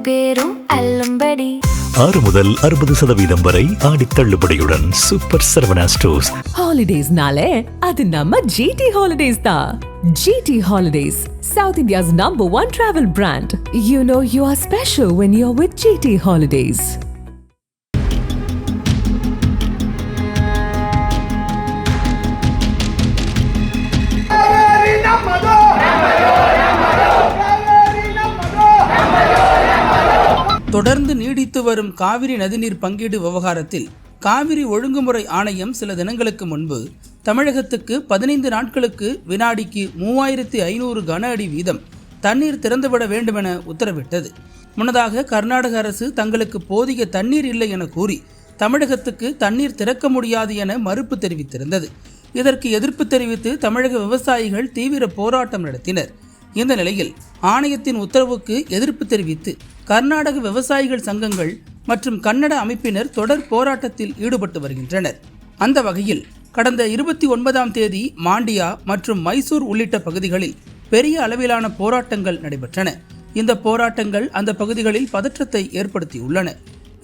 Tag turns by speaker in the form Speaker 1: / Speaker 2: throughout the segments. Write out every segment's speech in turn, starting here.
Speaker 1: பேரும் அல்லும்படி
Speaker 2: 6 முதல் 60% வரை ஆடி தள்ளுபடியுடன் சூப்பர் சரவணா ஸ்டோர்ஸ்.
Speaker 3: ஹாலிடேஸ்னாலே அது நம்ம ஜிடி ஹாலிடேஸ் தான். GT Holidays, South India's #1 travel brand. You know you are special when you're with GT Holidays.
Speaker 4: தொடர்ந்து நீடித்து வரும் காவிரி நதிநீர் பங்கீடு விவகாரத்தில் காவிரி ஒழுங்குமுறை ஆணையம் சில தினங்களுக்கு முன்பு தமிழகத்துக்கு 15 நாட்களுக்கு வினாடிக்கு 3500 கன அடி வீதம் தண்ணீர் திறந்துவிட வேண்டுமென உத்தரவிட்டது. முன்னதாக கர்நாடக அரசு தங்களுக்கு போதிய தண்ணீர் இல்லை என கூறி தமிழகத்துக்கு தண்ணீர் திறக்க முடியாது என மறுப்பு தெரிவித்திருந்தது. இதற்கு எதிர்ப்பு தெரிவித்து தமிழக விவசாயிகள் தீவிர போராட்டம் நடத்தினர். இந்த நிலையில் ஆணையத்தின் உத்தரவுக்கு எதிர்ப்பு தெரிவித்து கர்நாடக விவசாயிகள் சங்கங்கள் மற்றும் கன்னட அமைப்பினர் தொடர் போராட்டத்தில் ஈடுபட்டு வருகின்றனர். அந்த வகையில் கடந்த 29ஆம் தேதி மாண்டியா மற்றும் மைசூர் உள்ளிட்ட பகுதிகளில் பெரிய அளவிலான போராட்டங்கள் நடைபெற்றன. இந்த போராட்டங்கள் அந்த பகுதிகளில் பதற்றத்தை ஏற்படுத்தியுள்ளன.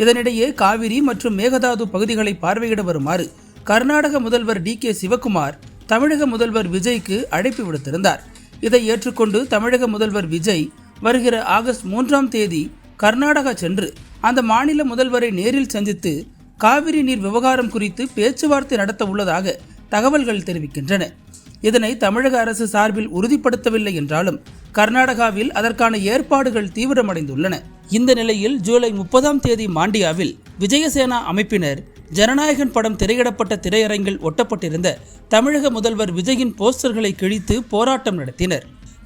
Speaker 4: இதனிடையே காவிரி மற்றும் மேகதாது பகுதிகளை பார்வையிட வருமாறு கர்நாடக முதல்வர் DK சிவகுமார் தமிழக முதல்வர் விஜய்க்கு அழைப்பு விடுத்திருந்தார். இதை ஏற்றுக்கொண்டு தமிழக முதல்வர் விஜய் வருகிற ஆகஸ்ட் 3ஆம் தேதி கர்நாடகா சென்று அந்த மாநில முதல்வரை நேரில் சந்தித்து காவிரி நீர் விவகாரம் குறித்து பேச்சுவார்த்தை நடத்த உள்ளதாக தகவல்கள் தெரிவிக்கின்றன. இதனை தமிழக அரசு சார்பில் உறுதிப்படுத்தவில்லை என்றாலும் கர்நாடகாவில் அதற்கான ஏற்பாடுகள் தீவிரமடைந்துள்ளன. இந்த நிலையில் ஜூலை 30ஆம் தேதி மாண்டியாவில் விஜயசேனா அமைப்பினர் ஜனநாயகன் படம் திரையிடப்பட்ட திரையரங்கில் ஒட்டப்பட்டிருந்த தமிழக முதல்வர் விஜயின் போஸ்டர்களை கிழித்து போராட்டம் நடத்தினர்.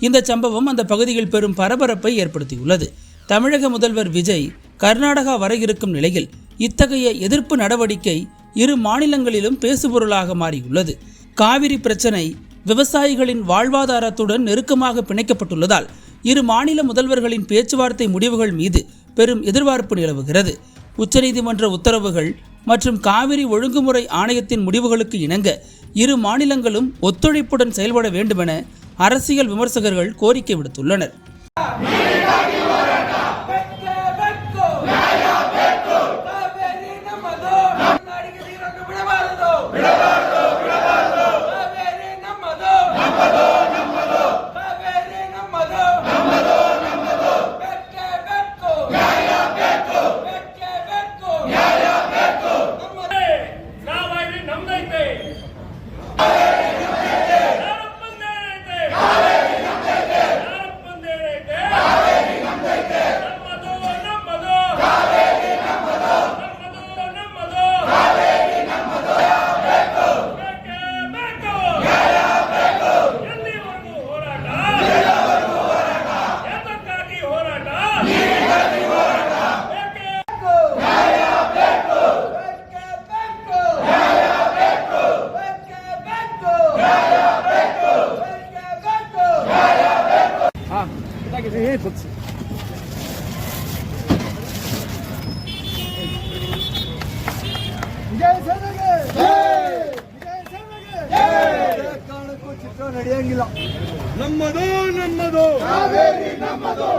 Speaker 4: இந்த சம்பவம் அந்த பகுதியில் பெரும் பரபரப்பை ஏற்படுத்தியுள்ளது. தமிழக முதல்வர் விஜய் கர்நாடகா வர இருக்கும் நிலையில் இத்தகைய எதிர்ப்பு நடவடிக்கை இரு மாநிலங்களிலும் பேசுபொருளாக மாறியுள்ளது. காவிரி பிரச்சனை விவசாயிகளின் வாழ்வாதாரத்துடன் நெருக்கமாக பிணைக்கப்பட்டுள்ளதால் இரு மாநில முதல்வர்களின் பேச்சுவார்த்தை முடிவுகள் மீது பெரும் எதிர்பார்ப்பு நிலவுகிறது. உச்சநீதிமன்ற உத்தரவுகள் மற்றும் காவிரி ஒழுங்குமுறை ஆணையத்தின் முடிவுகளுக்கு இணங்க இரு மாநிலங்களும் ஒத்துழைப்புடன் செயல்பட வேண்டுமென அரசியல் விமர்சகர்கள் கோரிக்கை விடுத்துள்ளனர்.
Speaker 5: ನಮ್ಮದು ಕಾವೇರಿ ನಮ್ಮದು